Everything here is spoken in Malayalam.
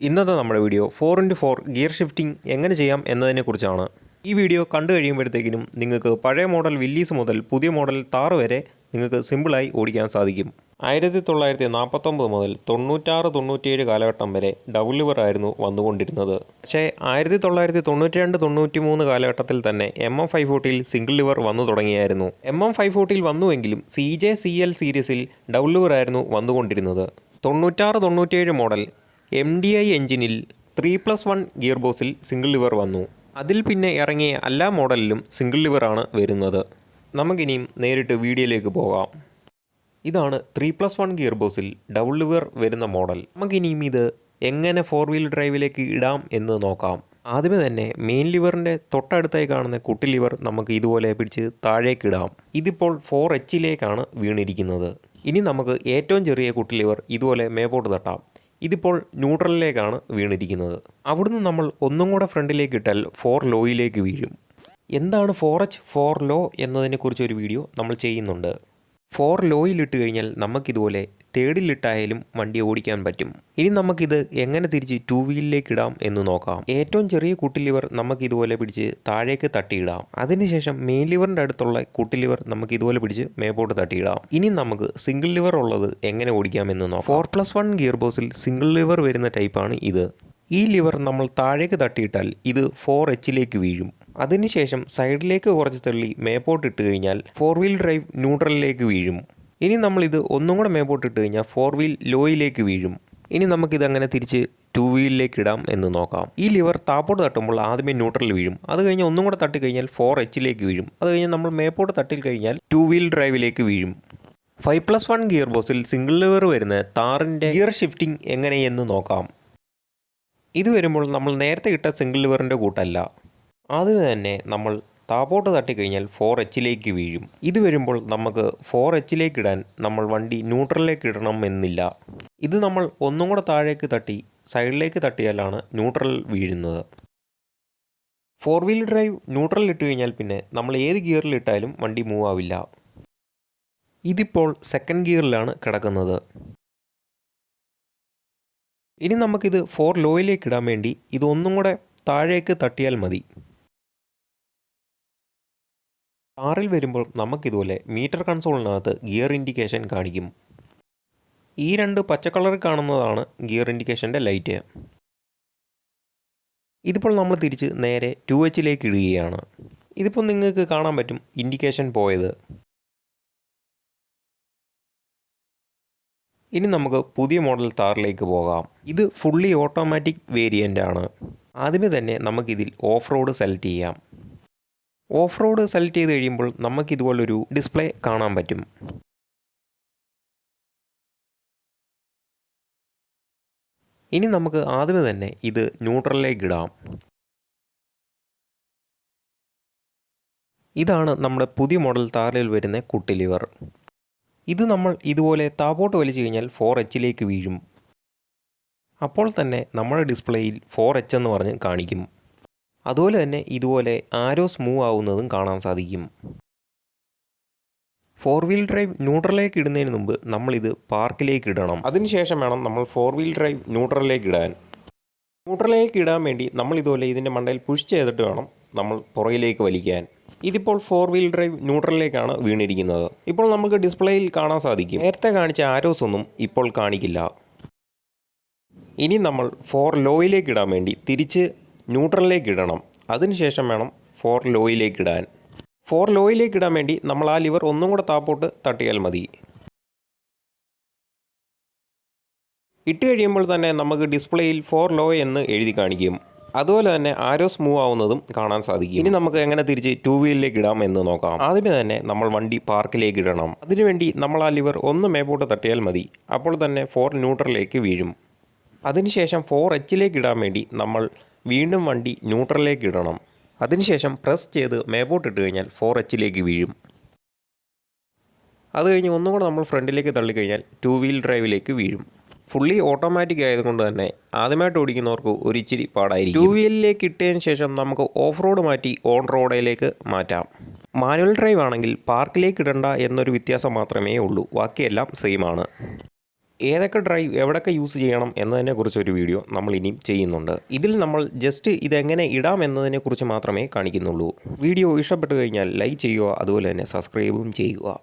ഇന്നത്തെ നമ്മുടെ വീഡിയോ 4x4 ഗിയർ ഷിഫ്റ്റിംഗ് എങ്ങനെ ചെയ്യാം എന്നതിനെക്കുറിച്ചാണ്. ഈ വീഡിയോ കണ്ടു കഴിയുമ്പോഴത്തേക്കിനും നിങ്ങൾക്ക് പഴയ മോഡൽ വില്ലീസ് മുതൽ പുതിയ മോഡൽ താർ വരെ നിങ്ങൾക്ക് സിമ്പിളായി ഓടിക്കാൻ സാധിക്കും. 1949 മുതൽ 96-97 കാലഘട്ടം വരെ ഡബിൾ ലിവർ ആയിരുന്നു വന്നുകൊണ്ടിരുന്നത്. പക്ഷേ 1992-93 കാലഘട്ടത്തിൽ തന്നെ MM540 സിംഗിൾ ലിവർ വന്നു തുടങ്ങിയായിരുന്നു. MM540 വന്നുവെങ്കിലും CJ-CL സീരീസിൽ ഡബിൾ ലിവർ ആയിരുന്നു വന്നുകൊണ്ടിരുന്നത്. 96-97 മോഡൽ MDI എഞ്ചിനിൽ 3+1 ഗിയർ ബോക്സിൽ സിംഗിൾ ലിവർ വന്നു. അതിൽ പിന്നെ ഇറങ്ങിയ എല്ലാ മോഡലിലും സിംഗിൾ ലിവറാണ് വരുന്നത്. നമുക്കിനിയും നേരിട്ട് വീഡിയോയിലേക്ക് പോകാം. ഇതാണ് 3+1 ഗിയർ ബോക്സിൽ ഡബിൾ ലിവർ വരുന്ന മോഡൽ. നമുക്കിനിയും ഇത് എങ്ങനെ 4 വീൽ ഡ്രൈവിലേക്ക് ഇടാം എന്ന് നോക്കാം. ആദ്യമേ തന്നെ മെയിൻ ലിവറിൻ്റെ തൊട്ടടുത്തായി കാണുന്ന കുട്ടി ലിവർ നമുക്ക് ഇതുപോലെ പിടിച്ച് താഴേക്കിടാം. ഇതിപ്പോൾ 4Hയിലേക്കാണ് വീണിരിക്കുന്നത്. ഇനി നമുക്ക് ഏറ്റവും ചെറിയ കുട്ടി ലിവർ ഇതുപോലെ മേപ്പോട്ട് തട്ടാം. ഇതിപ്പോൾ ന്യൂട്രലിലേക്കാണ് വീണിരിക്കുന്നത്. അവിടുന്ന് നമ്മൾ ഒന്നും കൂടെ ഫ്രണ്ടിലേക്ക് ഇട്ടാൽ 4 ലോയിലേക്ക് വീഴും. എന്താണ് 4H 4 ലോ എന്നതിനെക്കുറിച്ചൊരു വീഡിയോ നമ്മൾ ചെയ്യുന്നുണ്ട്. 4 ലോയിലിട്ട് കഴിഞ്ഞാൽ നമുക്കിതുപോലെ തേർഡിലിട്ടായാലും വണ്ടി ഓടിക്കാൻ പറ്റും. ഇനി നമുക്കിത് എങ്ങനെ തിരിച്ച് 2 വീലിലേക്ക് ഇടാം എന്ന് നോക്കാം. ഏറ്റവും ചെറിയ കുട്ടി ലിവർ നമുക്കിതുപോലെ പിടിച്ച് താഴേക്ക് തട്ടിയിടാം. അതിനുശേഷം മെയിൻ ലിവറിൻ്റെ അടുത്തുള്ള കുട്ടി ലിവർ നമുക്കിതുപോലെ പിടിച്ച് മേപ്പോട്ട് തട്ടിയിടാം. ഇനി നമുക്ക് സിംഗിൾ ലിവർ ഉള്ളത് എങ്ങനെ ഓടിക്കാമെന്ന് നോക്കാം. 4+1 ഗിയർ ബോക്സിൽ സിംഗിൾ ലിവർ വരുന്ന ടൈപ്പാണ് ഇത്. ഈ ലിവർ നമ്മൾ താഴേക്ക് തട്ടിയിട്ടാൽ ഇത് 4Hയിലേക്ക് വീഴും. അതിനുശേഷം സൈഡിലേക്ക് കുറച്ച് തള്ളി മേപ്പോട്ട് ഇട്ട് കഴിഞ്ഞാൽ 4 വീൽ ഡ്രൈവ് ന്യൂട്രലിലേക്ക് വീഴും. ഇനി നമ്മളിത് ഒന്നും കൂടെ മേപ്പോട്ട് ഇട്ട് കഴിഞ്ഞാൽ 4 വീൽ ലോയിലേക്ക് വീഴും. ഇനി നമുക്കിതങ്ങനെ തിരിച്ച് 2 വീലിലേക്ക് ഇടാം എന്ന് നോക്കാം. ഈ ലിവർ താപ്പോട്ട് തട്ടുമ്പോൾ ആദ്യമേ ന്യൂട്രലിൽ വീഴും. അത് കഴിഞ്ഞ് ഒന്നും കൂടെ തട്ടിക്കഴിഞ്ഞാൽ 4Hയിലേക്ക് വീഴും. അത് കഴിഞ്ഞ് നമ്മൾ മേപ്പോട്ട് തട്ടിൽ കഴിഞ്ഞാൽ 2 വീൽ ഡ്രൈവിലേക്ക് വീഴും. 5+1 ഗിയർ ബോക്സിൽ സിംഗിൾ ലിവർ വരുന്ന താറിൻ്റെ ഗിയർ ഷിഫ്റ്റിംഗ് എങ്ങനെയെന്ന് നോക്കാം. ഇത് വരുമ്പോൾ നമ്മൾ നേരത്തെ ഇട്ട സിംഗിൾ ലിവറിൻ്റെ കൂട്ടല്ല. ആദ്യമേ തന്നെ നമ്മൾ താപ്പോട്ട് തട്ടിക്കഴിഞ്ഞാൽ 4Hയിലേക്ക് വീഴും. ഇത് വരുമ്പോൾ നമുക്ക് 4Hയിലേക്ക് ഇടാൻ നമ്മൾ വണ്ടി ന്യൂട്രലിലേക്ക് ഇടണം എന്നില്ല. ഇത് നമ്മൾ ഒന്നും കൂടെ താഴേക്ക് തട്ടി സൈഡിലേക്ക് തട്ടിയാലാണ് ന്യൂട്രൽ വീഴുന്നത്. 4 വീൽ ഡ്രൈവ് ന്യൂട്രലിൽ ഇട്ട് കഴിഞ്ഞാൽ പിന്നെ നമ്മൾ ഏത് ഗിയറിലിട്ടാലും വണ്ടി മൂവ് ആവില്ല. ഇതിപ്പോൾ സെക്കൻഡ് ഗിയറിലാണ് കിടക്കുന്നത്. ഇനി നമുക്കിത് 4 ലോയിലേക്ക് ഇടാൻ വേണ്ടി ഇതൊന്നും കൂടെ താഴേക്ക് തട്ടിയാൽ മതി. കാറിൽ വരുമ്പോൾ നമുക്കിതുപോലെ മീറ്റർ കൺസോളിനകത്ത് ഗിയർ ഇൻഡിക്കേഷൻ കാണിക്കും. ഈ 2 പച്ച കളറിൽ കാണുന്നതാണ് ഗിയർ ഇൻഡിക്കേഷൻ്റെ ലൈറ്റ്. ഇതിപ്പോൾ നമ്മൾ തിരിച്ച് നേരെ 2Hയിലേക്ക് ഇടുകയാണ്. ഇതിപ്പോൾ നിങ്ങൾക്ക് കാണാൻ പറ്റും ഇൻഡിക്കേഷൻ പോയത്. ഇനി നമുക്ക് പുതിയ മോഡൽ താറിലേക്ക് പോകാം. ഇത് ഫുള്ളി ഓട്ടോമാറ്റിക് വേരിയൻ്റ് ആണ്. ആദ്യമേ തന്നെ നമുക്കിതിൽ ഓഫ് റോഡ് സെലക്ട് ചെയ്യാം. ഓഫ് റോഡ് സെലക്ട് ചെയ്ത് കഴിയുമ്പോൾ നമുക്കിതുപോലൊരു ഡിസ്പ്ലേ കാണാൻ പറ്റും. ഇനി നമുക്ക് ആദ്യമേ തന്നെ ഇത് ന്യൂട്രലിലേക്ക് ഇടാം. ഇതാണ് നമ്മുടെ പുതിയ മോഡൽ താറിൽ വരുന്ന കുട്ടി ലിവർ. ഇത് നമ്മൾ ഇതുപോലെ താപോട്ട് വലിച്ചു കഴിഞ്ഞാൽ 4Hയിലേക്ക് വീഴും. അപ്പോൾ തന്നെ നമ്മുടെ ഡിസ്പ്ലേയിൽ 4H എന്ന് പറഞ്ഞ് കാണിക്കും. അതുപോലെ തന്നെ ഇതുപോലെ ആരോസ് മൂവ് ആവുന്നതും കാണാൻ സാധിക്കും. 4 വീൽ ഡ്രൈവ് ന്യൂട്രലിലേക്ക് ഇടുന്നതിന് മുമ്പ് നമ്മളിത് പാർക്കിലേക്ക് ഇടണം. അതിനുശേഷം വേണം നമ്മൾ 4 വീൽ ഡ്രൈവ് ന്യൂട്രലിലേക്ക് ഇടാൻ. ന്യൂട്രലിലേക്ക് ഇടാൻ വേണ്ടി നമ്മൾ ഇതുപോലെ ഇതിൻ്റെ മണ്ടയിൽ പുഷ് ചെയ്തിട്ട് വേണം നമ്മൾ പുറകിലേക്ക് വലിക്കാൻ. ഇതിപ്പോൾ 4 വീൽ ഡ്രൈവ് ന്യൂട്രലിലേക്കാണ് വീണിരിക്കുന്നത്. ഇപ്പോൾ നമുക്ക് ഡിസ്പ്ലേയിൽ കാണാൻ സാധിക്കും. നേരത്തെ കാണിച്ച ആരോസ് ഒന്നും ഇപ്പോൾ കാണിക്കില്ല. ഇനി നമ്മൾ 4 ലോയിലേക്ക് ഇടാൻ വേണ്ടി തിരിച്ച് ന്യൂട്രലിലേക്ക് ഇടണം. അതിനുശേഷം വേണം 4 ലോയിലേക്ക് ഇടാൻ. 4 ലോയിലേക്ക് ഇടാൻ വേണ്ടി നമ്മൾ ആ ലിവർ ഒന്നും കൂടെ താപ്പോട്ട് തട്ടിയാൽ മതി. ഇട്ട് കഴിയുമ്പോൾ തന്നെ നമുക്ക് ഡിസ്പ്ലേയിൽ 4 ലോ എന്ന് എഴുതി കാണിക്കും. അതുപോലെ തന്നെ ആരോസ് മൂവ് ആവുന്നതും കാണാൻ സാധിക്കും. ഇനി നമുക്ക് എങ്ങനെ തിരിച്ച് 2 വീലിലേക്ക് ഇടാം എന്ന് നോക്കാം. ആദ്യമേ തന്നെ നമ്മൾ വണ്ടി പാർക്കിലേക്ക് ഇടണം. അതിനുവേണ്ടി നമ്മൾ ആ ലിവർ ഒന്ന് മേപ്പോട്ട് തട്ടിയാൽ മതി. അപ്പോൾ തന്നെ 4 ന്യൂട്രലിലേക്ക് വീഴും. അതിനുശേഷം 4Hയിലേക്ക് ഇടാൻ വേണ്ടി നമ്മൾ വീണ്ടും വണ്ടി ന്യൂട്രലിലേക്ക് ഇടണം. അതിനുശേഷം പ്രസ് ചെയ്ത് മേപ്പോട്ട് ഇട്ട് കഴിഞ്ഞാൽ 4Hയിലേക്ക് വീഴും. അത് കഴിഞ്ഞ് ഒന്നും കൂടെ നമ്മൾ ഫ്രണ്ടിലേക്ക് തള്ളിക്കഴിഞ്ഞാൽ 2 വീൽ ഡ്രൈവിലേക്ക് വീഴും. ഫുള്ളി ഓട്ടോമാറ്റിക് ആയതുകൊണ്ട് തന്നെ ആദ്യമായിട്ട് ഓടിക്കുന്നവർക്ക് ഒരു ഇച്ചിരി പാടായിരിക്കും. 2 വീലിലേക്ക് ഇട്ടതിന് ശേഷം നമുക്ക് ഓഫ് റോഡ് മാറ്റി ഓൺ റോഡിലേക്ക് മാറ്റാം. മാനുവൽ ഡ്രൈവ് ആണെങ്കിൽ പാർക്കിലേക്ക് ഇടണ്ട എന്നൊരു വ്യത്യാസം മാത്രമേ ഉള്ളൂ. ബാക്കിയെല്ലാം സെയിം ആണ്. ഏതൊക്കെ ഡ്രൈവ് എവിടെയൊക്കെ യൂസ് ചെയ്യണം എന്നതിനെക്കുറിച്ചൊരു വീഡിയോ നമ്മൾ ഇനിയും ചെയ്യുന്നുണ്ട്. ഇതിൽ നമ്മൾ ജസ്റ്റ് ഇതെങ്ങനെ ഇടാം എന്നതിനെക്കുറിച്ച് മാത്രമേ കാണിക്കുന്നുള്ളൂ. വീഡിയോ ഇഷ്ടപ്പെട്ടു കഴിഞ്ഞാൽ ലൈക്ക് ചെയ്യുക, അതുപോലെ തന്നെ സബ്സ്ക്രൈബും ചെയ്യുക.